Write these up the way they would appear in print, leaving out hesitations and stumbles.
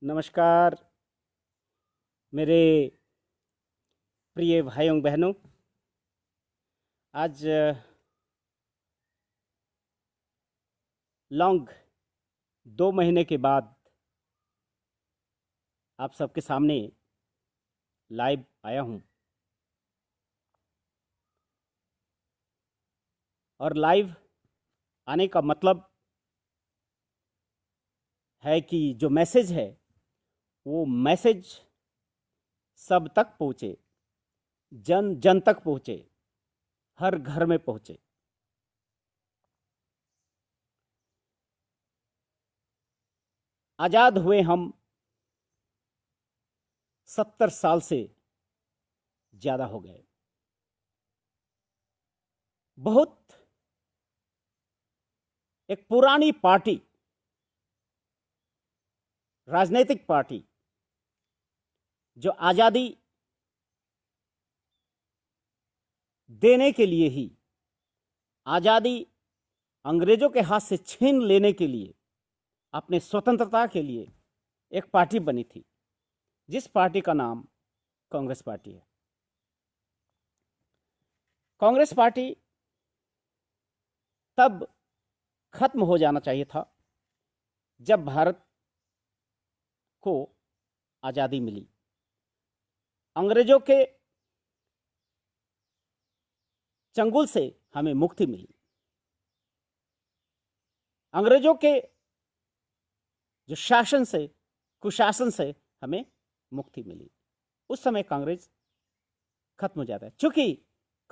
नमस्कार मेरे प्रिय भाइयों बहनों। आज लॉन्ग 2 महीने के बाद आप सबके सामने लाइव आया हूँ और लाइव आने का मतलब है कि जो मैसेज है वो मैसेज सब तक पहुँचे, जन जन तक पहुँचे, हर घर में पहुँचे। आज़ाद हुए हम 70 साल से ज़्यादा हो गए। बहुत एक पुरानी पार्टी, राजनीतिक पार्टी जो आज़ादी देने के लिए ही, आज़ादी अंग्रेजों के हाथ से छीन लेने के लिए, अपने स्वतंत्रता के लिए एक पार्टी बनी थी, जिस पार्टी का नाम कांग्रेस पार्टी है। कांग्रेस पार्टी तब खत्म हो जाना चाहिए था जब भारत को आज़ादी मिली। अंग्रेजों के चंगुल से हमें मुक्ति मिली। अंग्रेजों के जो शासन से, कुशासन से हमें मुक्ति मिली। उस समय कांग्रेस खत्म हो जाता है। चूंकि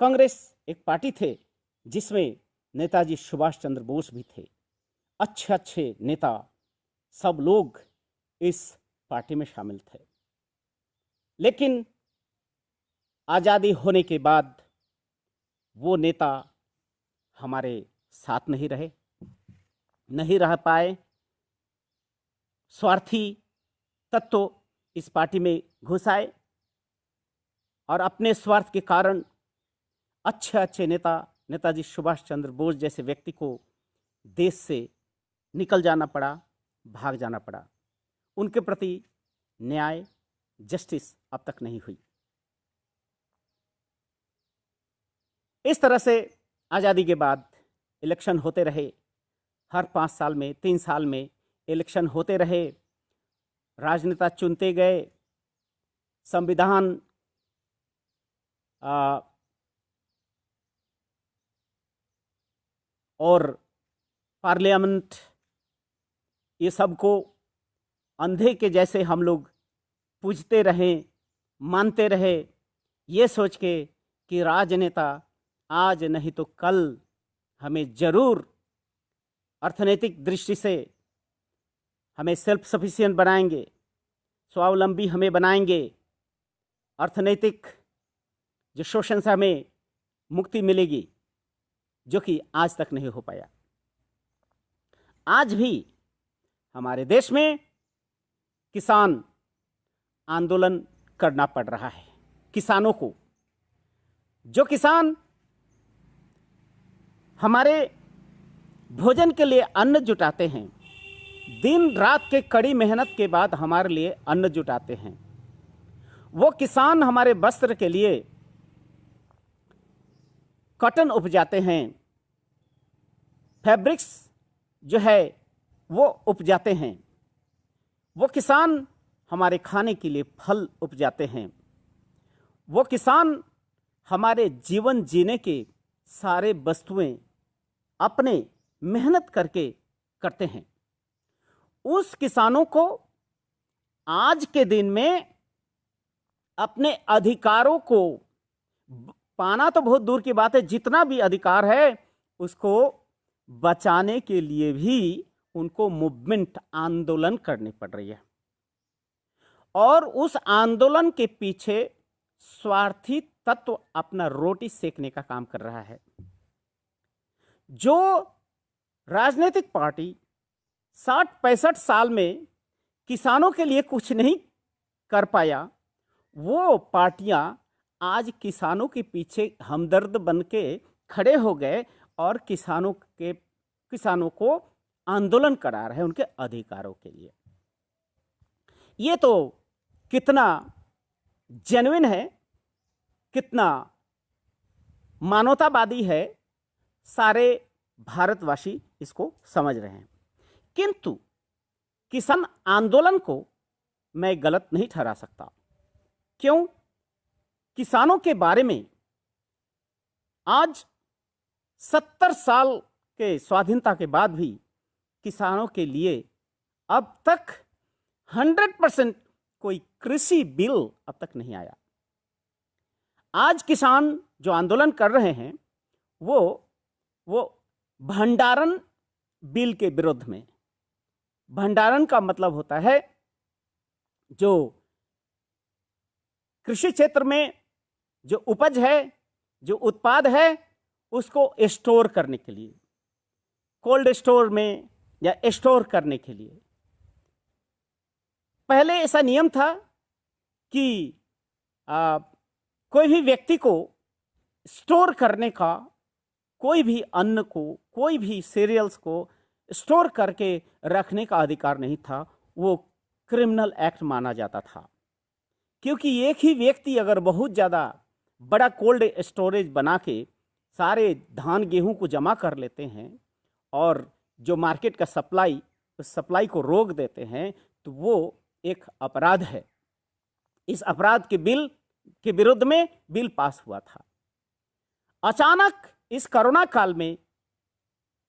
कांग्रेस एक पार्टी थे जिसमें नेताजी सुभाष चंद्र बोस भी थे, अच्छे अच्छे नेता, सब लोग इस पार्टी में शामिल थे। लेकिन आज़ादी होने के बाद वो नेता हमारे साथ नहीं रह पाए। स्वार्थी तत्व इस पार्टी में घुस आए और अपने स्वार्थ के कारण अच्छे अच्छे नेता, नेताजी सुभाष चंद्र बोस जैसे व्यक्ति को देश से निकल जाना पड़ा, भाग जाना पड़ा। उनके प्रति न्याय, जस्टिस अब तक नहीं हुई। इस तरह से आज़ादी के बाद इलेक्शन होते रहे। हर 5 साल में, 3 साल में इलेक्शन होते रहे। राजनेता चुनते गए। संविधान और पार्लियामेंट, ये सब को अंधे के जैसे हम लोग पूजते रहे, मानते रहे, ये सोच के कि राजनेता आज नहीं तो कल हमें जरूर अर्थनैतिक दृष्टि से हमें सेल्फ सफिशिएंट बनाएंगे, स्वावलंबी हमें बनाएंगे, अर्थनैतिक जो शोषण से हमें मुक्ति मिलेगी, जो कि आज तक नहीं हो पाया। आज भी हमारे देश में किसान आंदोलन करना पड़ रहा है। किसानों को, जो किसान हमारे भोजन के लिए अन्न जुटाते हैं, दिन रात के कड़ी मेहनत के बाद हमारे लिए अन्न जुटाते हैं, वो किसान हमारे वस्त्र के लिए कॉटन उपजाते हैं, फैब्रिक्स जो है वो उपजाते हैं, वो किसान हमारे खाने के लिए फल उपजाते हैं, वो किसान हमारे जीवन जीने के सारे वस्तुएं अपने मेहनत करके करते हैं। उस किसानों को आज के दिन में अपने अधिकारों को पाना तो बहुत दूर की बात है, जितना भी अधिकार है उसको बचाने के लिए भी उनको मूवमेंट, आंदोलन करनी पड़ रही है। और उस आंदोलन के पीछे स्वार्थी तत्व अपना रोटी सेकने का काम कर रहा है। जो राजनीतिक पार्टी 60-65 साल में किसानों के लिए कुछ नहीं कर पाया, वो पार्टियां आज किसानों के पीछे हमदर्द बन के खड़े हो गए और किसानों को आंदोलन करा रहे हैं उनके अधिकारों के लिए। ये तो कितना जेन्युइन है, कितना मानवतावादी है, सारे भारतवासी इसको समझ रहे हैं। किंतु किसान आंदोलन को मैं गलत नहीं ठहरा सकता। क्यों? किसानों के बारे में आज 70 साल के स्वाधीनता के बाद भी किसानों के लिए अब तक 100% कोई कृषि बिल अब तक नहीं आया। आज किसान जो आंदोलन कर रहे हैं वो भंडारण बिल के विरुद्ध में। भंडारण का मतलब होता है जो कृषि क्षेत्र में जो उपज है, जो उत्पाद है, उसको स्टोर करने के लिए, कोल्ड स्टोर में या स्टोर करने के लिए। पहले ऐसा नियम था कि कोई भी व्यक्ति को स्टोर करने का, कोई भी अन्न को, कोई भी सीरियल्स को स्टोर करके रखने का अधिकार नहीं था। वो क्रिमिनल एक्ट माना जाता था, क्योंकि एक ही व्यक्ति अगर बहुत ज़्यादा बड़ा कोल्ड स्टोरेज बना के सारे धान गेहूं को जमा कर लेते हैं और जो मार्केट का सप्लाई, उस सप्लाई को रोक देते हैं, तो वो एक अपराध है। इस अपराध के बिल के विरुद्ध में बिल पास हुआ था। अचानक इस कोरोना काल में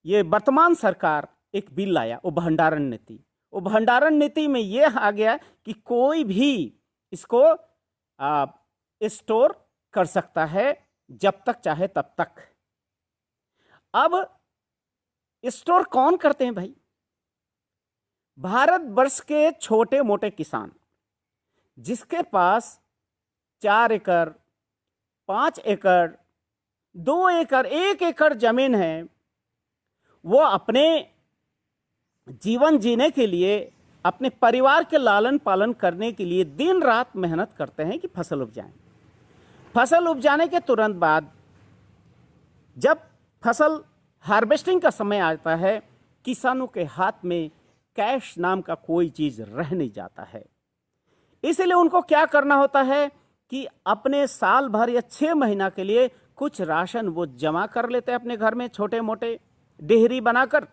ये वर्तमान सरकार एक बिल लाया, वो भंडारण नीति। वो भंडारण नीति में ये आ गया कि कोई भी इसको स्टोर कर सकता है जब तक चाहे तब तक। अब स्टोर कौन करते हैं भाई? भारतवर्ष के छोटे मोटे किसान, जिसके पास 4 एकड़, 5 एकड़, 2 एकड़, 1 एकड़ जमीन है, वो अपने जीवन जीने के लिए, अपने परिवार के लालन पालन करने के लिए दिन रात मेहनत करते हैं कि फसल उपजाएं। फसल उपजाने के तुरंत बाद जब फसल हार्वेस्टिंग का समय आता है, किसानों के हाथ में कैश नाम का कोई चीज रह नहीं जाता है। इसलिए उनको क्या करना होता है कि अपने साल भर या 6 महीना के लिए कुछ राशन वो जमा कर लेते हैं अपने घर में, छोटे मोटे डेहरी बनाकर।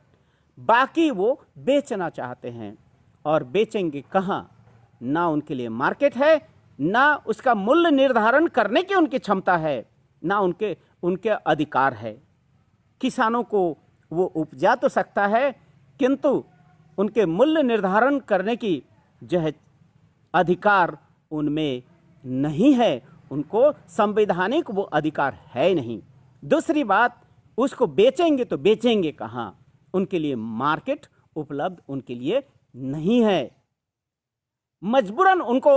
बाकी वो बेचना चाहते हैं, और बेचेंगे कहाँ? ना उनके लिए मार्केट है, ना उसका मूल्य निर्धारण करने की उनकी क्षमता है, ना उनके अधिकार है। किसानों को वो उपजा तो सकता है, किंतु उनके मूल्य निर्धारण करने की जो है अधिकार उनमें नहीं है। उनको संवैधानिक वो अधिकार है नहीं। दूसरी बात, उसको बेचेंगे तो बेचेंगे कहाँ? उनके लिए मार्केट उपलब्ध उनके लिए नहीं है। मजबूरन उनको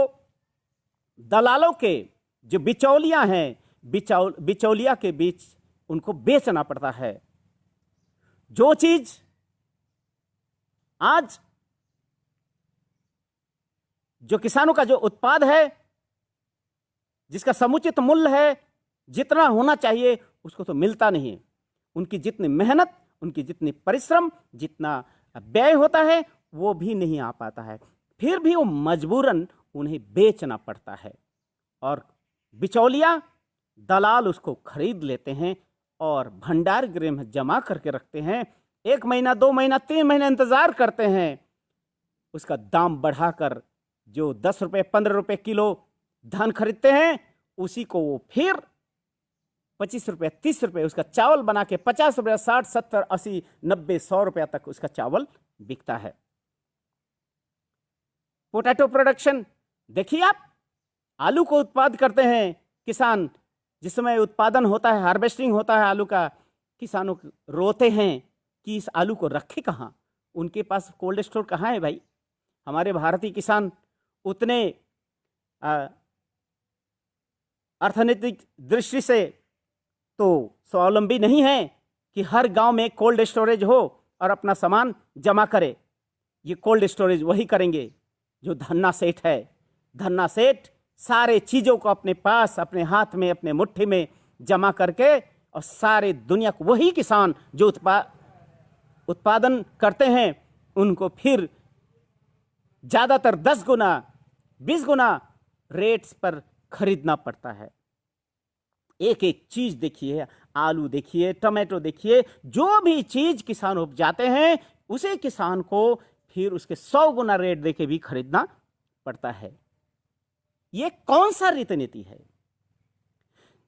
दलालों के जो बिचौलिया हैं, बिचौलिया के बीच उनको बेचना पड़ता है। जो चीज आज जो किसानों का जो उत्पाद है, जिसका समुचित मूल्य है, जितना होना चाहिए, उसको तो मिलता नहीं है। उनकी जितनी मेहनत, उनकी जितनी परिश्रम, जितना व्यय होता है, वो भी नहीं आ पाता है। फिर भी वो मजबूरन उन्हें बेचना पड़ता है, और बिचौलिया दलाल उसको खरीद लेते हैं और भंडार गृह में जमा करके रखते हैं। 1 महीना, 2 महीना, 3 महीना इंतजार करते हैं। उसका दाम बढ़ाकर जो 10 रुपये, 15 रुपये किलो धान खरीदते हैं, उसी को वो फिर 25 रुपये, 30 रुपये उसका चावल बना के 50 रुपये, 60, 70, 80, 90, 100 रुपया तक उसका चावल बिकता है। पोटैटो प्रोडक्शन देखिए आप, आलू को उत्पाद करते हैं किसान। जिस समय उत्पादन होता है, हार्वेस्टिंग होता है आलू का, किसानों रोते हैं कि इस आलू को रखे कहाँ? उनके पास कोल्ड स्टोर कहाँ है भाई? हमारे भारतीय किसान उतने अर्थनैतिक दृष्टि से तो स्वावलंबी नहीं है कि हर गांव में कोल्ड स्टोरेज हो और अपना सामान जमा करे। ये कोल्ड स्टोरेज वही करेंगे जो धन्ना सेठ है। धन्ना सेठ सारे चीज़ों को अपने पास, अपने हाथ में, अपने मुट्ठी में जमा करके, और सारे दुनिया को वही किसान जो उत्पादन करते हैं, उनको फिर ज़्यादातर 10 गुना 20 गुना रेट्स पर खरीदना पड़ता है। एक एक चीज देखिए, आलू देखिए, टमाटो देखिए, जो भी चीज किसान उपजाते हैं उसे किसान को फिर उसके 100 गुना रेट देके भी खरीदना पड़ता है। ये कौन सा रीति नीति है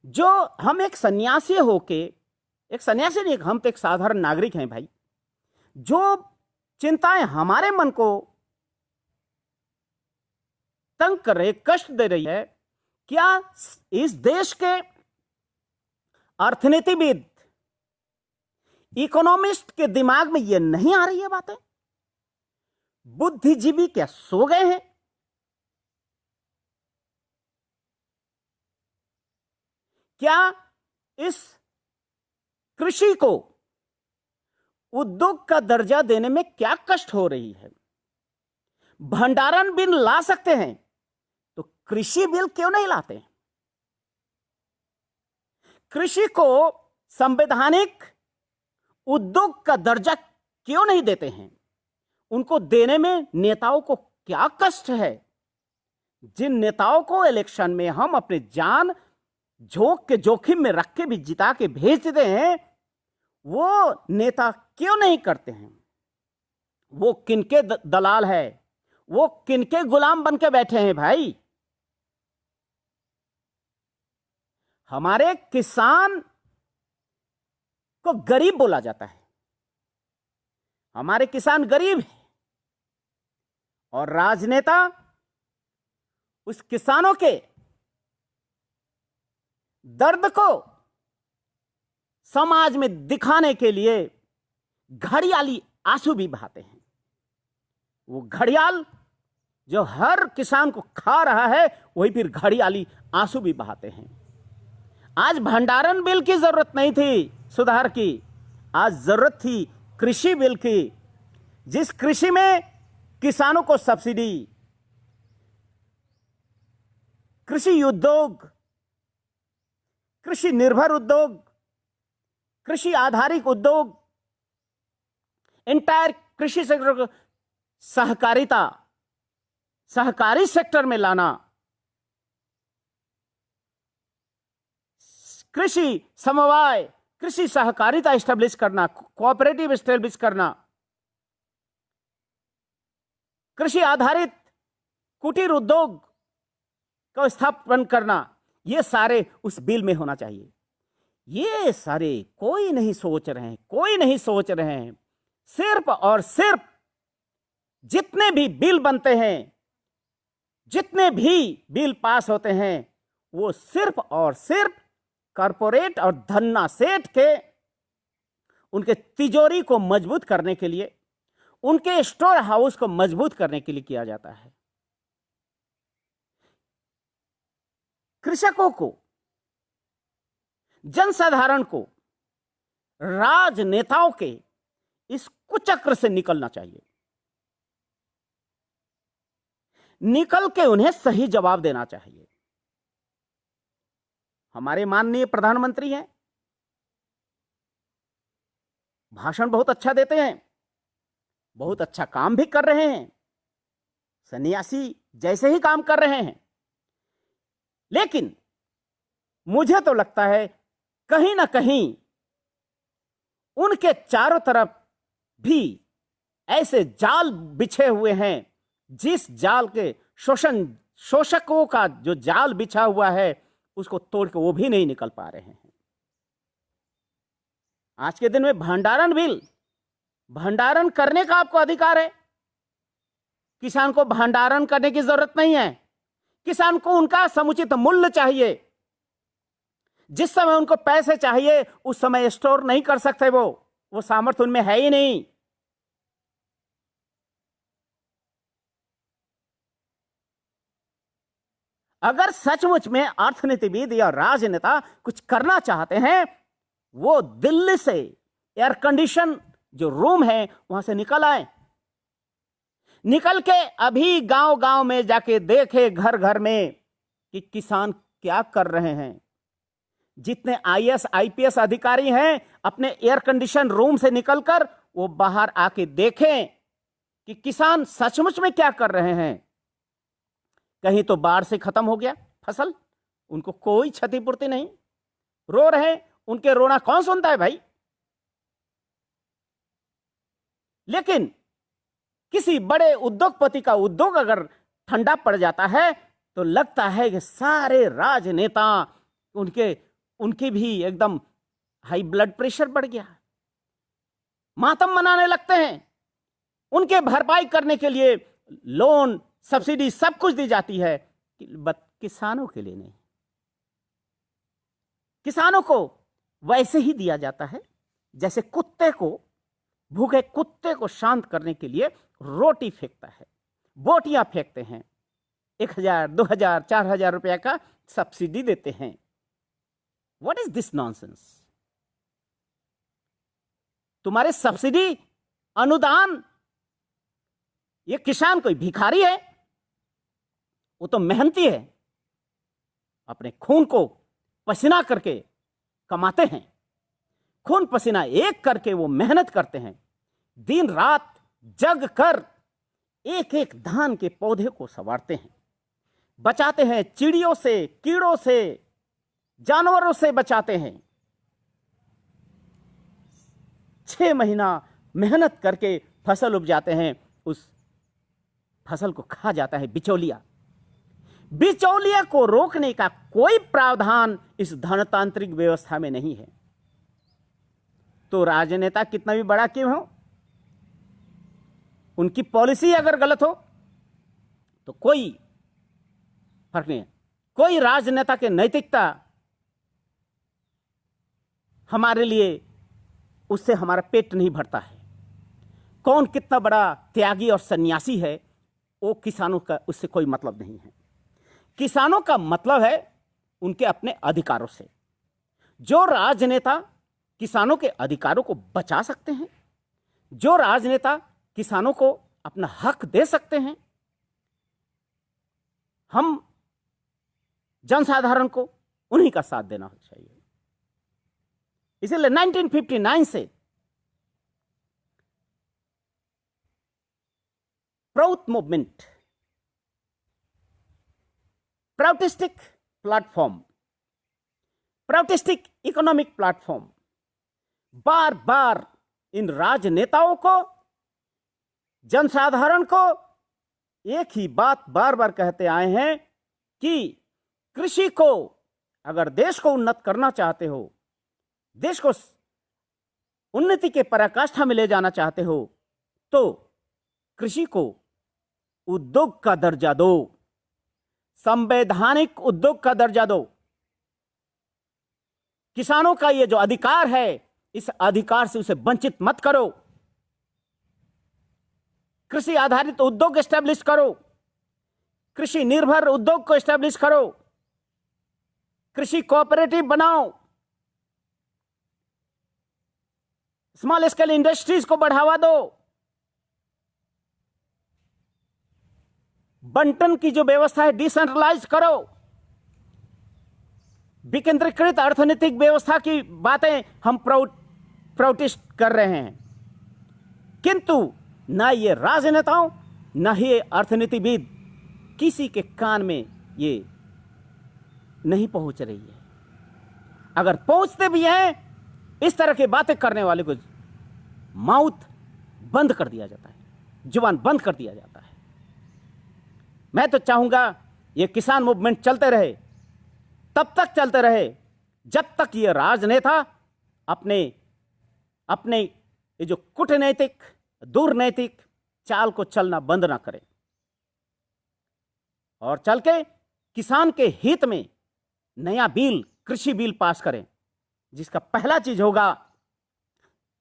जो हम एक सन्यासी होके, एक सन्यासी नहीं, हम तो एक साधारण नागरिक हैं भाई, जो चिंताएं हमारे मन को तंग कर रही, कष्ट दे रही है, क्या इस देश के अर्थनीतिविद, इकोनॉमिस्ट के दिमाग में यह नहीं आ रही है बातें? बुद्धिजीवी क्या सो गए हैं? क्या इस कृषि को उद्योग का दर्जा देने में क्या कष्ट हो रही है? भंडारण बिल ला सकते हैं तो कृषि बिल क्यों नहीं लाते? कृषि को संवैधानिक उद्योग का दर्जा क्यों नहीं देते हैं? उनको देने में नेताओं को क्या कष्ट है? जिन नेताओं को इलेक्शन में हम अपने जान झोंक के जोखिम में रख के भी जिता के भेज देते हैं, वो नेता क्यों नहीं करते हैं? वो किनके दलाल है? वो किनके गुलाम बन के बैठे हैं भाई? हमारे किसान को गरीब बोला जाता है, हमारे किसान गरीब है, और राजनेता उस किसानों के दर्द को समाज में दिखाने के लिए घड़ियाली आंसू भी बहाते हैं। वो घड़ियाल जो हर किसान को खा रहा है, वही फिर घड़ियाली आंसू भी बहाते हैं। आज भंडारण बिल की जरूरत नहीं थी सुधार की, आज जरूरत थी कृषि बिल की, जिस कृषि में किसानों को सब्सिडी, कृषि उद्योग, कृषि निर्भर उद्योग, कृषि आधारित उद्योग, एंटायर कृषि सेक्टर को सहकारिता, सहकारी सेक्टर में लाना, कृषि समवाय, कृषि सहकारिता एस्टेब्लिश करना, कोऑपरेटिव एस्टेब्लिश करना, कृषि आधारित कुटीर उद्योग का स्थापन करना, ये सारे उस बिल में होना चाहिए। ये सारे कोई नहीं सोच रहे हैं, कोई नहीं सोच रहे हैं। सिर्फ और सिर्फ जितने भी बिल बनते हैं, जितने भी बिल पास होते हैं, वो सिर्फ और सिर्फ कॉरपोरेट और धन्ना सेठ के उनके तिजोरी को मजबूत करने के लिए, उनके स्टोर हाउस को मजबूत करने के लिए किया जाता है। कृषकों को, जनसाधारण को, राजनेताओं के इस कुचक्र से निकलना चाहिए, निकल के उन्हें सही जवाब देना चाहिए। हमारे माननीय प्रधानमंत्री हैं, भाषण बहुत अच्छा देते हैं, बहुत अच्छा काम भी कर रहे हैं, सन्यासी जैसे ही काम कर रहे हैं, लेकिन मुझे तो लगता है कहीं ना कहीं उनके चारों तरफ भी ऐसे जाल बिछे हुए हैं, जिस जाल के शोषकों का जो जाल बिछा हुआ है, उसको तोड़ के वो भी नहीं निकल पा रहे हैं। आज के दिन में भंडारण बिल, भंडारण करने का आपको अधिकार है, किसान को भंडारण करने की जरूरत नहीं है। किसान को उनका समुचित मूल्य चाहिए, जिस समय उनको पैसे चाहिए उस समय स्टोर नहीं कर सकते, वो सामर्थ्य उनमें है ही नहीं। अगर सचमुच में अर्थनीतिविद या राजनेता कुछ करना चाहते हैं, वो दिल्ली से एयर कंडीशन जो रूम है वहां से निकल आए, निकल के अभी गांव गांव में जाके देखे, घर घर में, कि किसान क्या कर रहे हैं। जितने आईएएस आईपीएस अधिकारी हैं, अपने एयर कंडीशन रूम से निकलकर वो बाहर आके देखें कि किसान सचमुच में क्या कर रहे हैं। कहीं तो बाढ़ से खत्म हो गया फसल, उनको कोई क्षतिपूर्ति नहीं, रो रहे हैं, उनके रोना कौन सुनता है भाई। लेकिन किसी बड़े उद्योगपति का उद्योग अगर ठंडा पड़ जाता है तो लगता है कि सारे राजनेता उनके भी एकदम हाई ब्लड प्रेशर बढ़ गया, मातम मनाने लगते हैं। उनके भरपाई करने के लिए लोन, सब्सिडी सब कुछ दी जाती है, किसानों के लिए नहीं। किसानों को वैसे ही दिया जाता है जैसे भूखे कुत्ते को शांत करने के लिए रोटी फेंकता है, बोटियां फेंकते हैं, 1,000, 2,000, 4,000 रुपया का सब्सिडी देते हैं। What is this nonsense? तुम्हारे सब्सिडी, अनुदान, ये किसान कोई भिखारी है? वो तो मेहनती है, अपने खून को पसीना करके कमाते हैं, खून पसीना एक करके वो मेहनत करते हैं, दिन रात जग कर एक एक धान के पौधे को संवारते हैं, बचाते हैं, चिड़ियों से, कीड़ों से, जानवरों से बचाते हैं। 6 महीना मेहनत करके फसल उपजाते हैं, उस फसल को खा जाता है बिचौलिया। बिचौलिया को रोकने का कोई प्रावधान इस धनतांत्रिक व्यवस्था में नहीं है। तो राजनेता कितना भी बड़ा क्यों हो, उनकी पॉलिसी अगर गलत हो तो कोई फर्क नहीं है। कोई राजनेता की नैतिकता हमारे लिए, उससे हमारा पेट नहीं भरता है। कौन कितना बड़ा त्यागी और सन्यासी है, वो किसानों का उससे कोई मतलब नहीं है। किसानों का मतलब है उनके अपने अधिकारों से। जो राजनेता किसानों के अधिकारों को बचा सकते हैं, जो राजनेता किसानों को अपना हक दे सकते हैं, हम जनसाधारण को उन्हीं का साथ देना चाहिए। इसलिए 1959 से Prout movement, Proutistic platform, Proutistic economic platform बार बार इन राजनेताओं को, जनसाधारण को एक ही बात बार बार कहते आए हैं कि कृषि को, अगर देश को उन्नत करना चाहते हो, देश को उन्नति के पराकाष्ठा में ले जाना चाहते हो, तो कृषि को उद्योग का दर्जा दो, संवैधानिक उद्योग का दर्जा दो। किसानों का ये जो अधिकार है, इस अधिकार से उसे वंचित मत करो। कृषि आधारित उद्योग एस्टेब्लिश करो, कृषि निर्भर उद्योग को एस्टेब्लिश करो, कृषि कोऑपरेटिव बनाओ, स्मॉल स्केल इंडस्ट्रीज को बढ़ावा दो। बंटन की जो व्यवस्था है डिसेंट्रलाइज करो। विकेंद्रीकृत अर्थनीतिक व्यवस्था की बातें हम प्राउटिस्ट कर रहे हैं, किंतु ना ये राजनेताओं ना ये अर्थनीतिविद किसी के कान में ये नहीं पहुंच रही है। अगर पहुंचते भी हैं, इस तरह की बातें करने वाले को माउथ बंद कर दिया जाता है, जुबान बंद कर दिया जाता है। मैं तो चाहूंगा ये किसान मूवमेंट चलते रहे, तब तक चलते रहे जब तक ये राजनेता अपने ये जो कूटनैतिक, दुर्नैतिक चाल को चलना बंद ना करें और चल के किसान के हित में नया बिल, कृषि बिल पास करें, जिसका पहला चीज होगा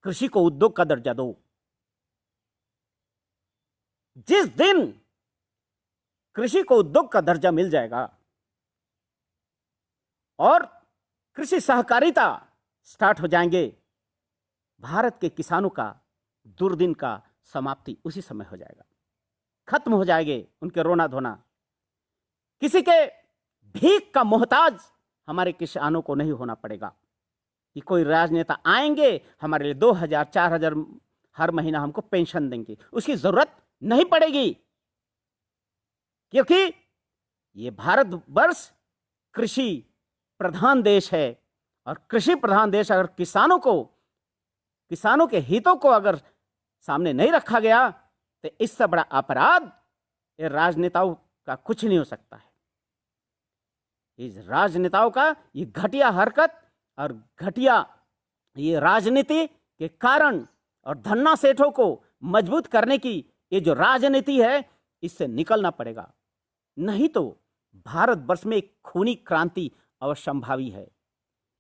कृषि को उद्योग का दर्जा दो। जिस दिन कृषि को उद्योग का दर्जा मिल जाएगा और कृषि सहकारिता स्टार्ट हो जाएंगे, भारत के किसानों का दुर्दिन का समाप्ति उसी समय हो जाएगा। खत्म हो जाएंगे उनके रोना धोना। किसी के भीख का मोहताज हमारे किसानों को नहीं होना पड़ेगा कि कोई राजनेता आएंगे हमारे लिए 2,000, 4,000 हर महीना हमको पेंशन देंगे। उसकी जरूरत नहीं पड़ेगी, क्योंकि ये भारतवर्ष कृषि प्रधान देश है और कृषि प्रधान देश अगर किसानों के हितों को अगर सामने नहीं रखा गया तो इससे बड़ा अपराध ये राजनेताओं का कुछ नहीं हो सकता है। इस राजनेताओं का ये घटिया हरकत और घटिया ये राजनीति के कारण और धन्ना सेठों को मजबूत करने की ये जो राजनीति है इससे निकलना पड़ेगा, नहीं तो भारतवर्ष में एक खूनी क्रांति अवश्यंभावी है।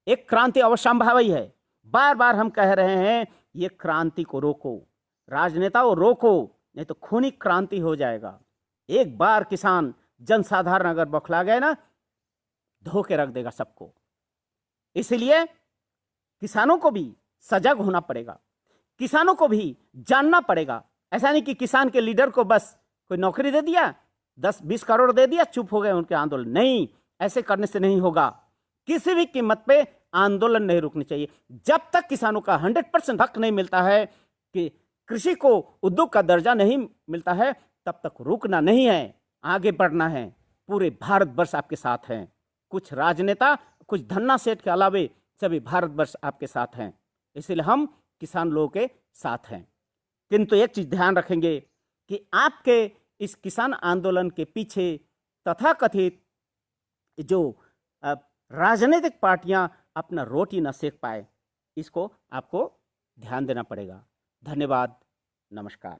एक क्रांति अवश्यंभावी है। बार बार हम कह रहे हैं ये क्रांति को रोको, राजनेताओं रोको, नहीं तो खूनी क्रांति हो जाएगा। एक बार किसान जनसाधारण अगर बौखला गए ना, धो के रख देगा सबको। इसलिए किसानों को भी सजग होना पड़ेगा, किसानों को भी जानना पड़ेगा। ऐसा नहीं कि किसान के लीडर को बस कोई नौकरी दे दिया, 10-20 करोड़ दे दिया, चुप हो गए उनके आंदोलन। नहीं, ऐसे करने से नहीं होगा। किसी भी कीमत पे आंदोलन नहीं रुकनी चाहिए। जब तक किसानों का 100% हक नहीं मिलता है कि कृषि को उद्योग का दर्जा नहीं मिलता है, तब तक रुकना नहीं है, आगे बढ़ना है। पूरे भारतवर्ष आपके साथ हैं। कुछ राजनेता, कुछ धन्ना सेठ के अलावे सभी भारतवर्ष आपके साथ हैं। इसलिए हम किसान लोगों के साथ हैं। किंतु एक चीज ध्यान रखेंगे कि आपके इस किसान आंदोलन के पीछे तथाकथित जो राजनीतिक पार्टियां अपना रोटी न सेक पाए, इसको आपको ध्यान देना पड़ेगा। धन्यवाद, नमस्कार।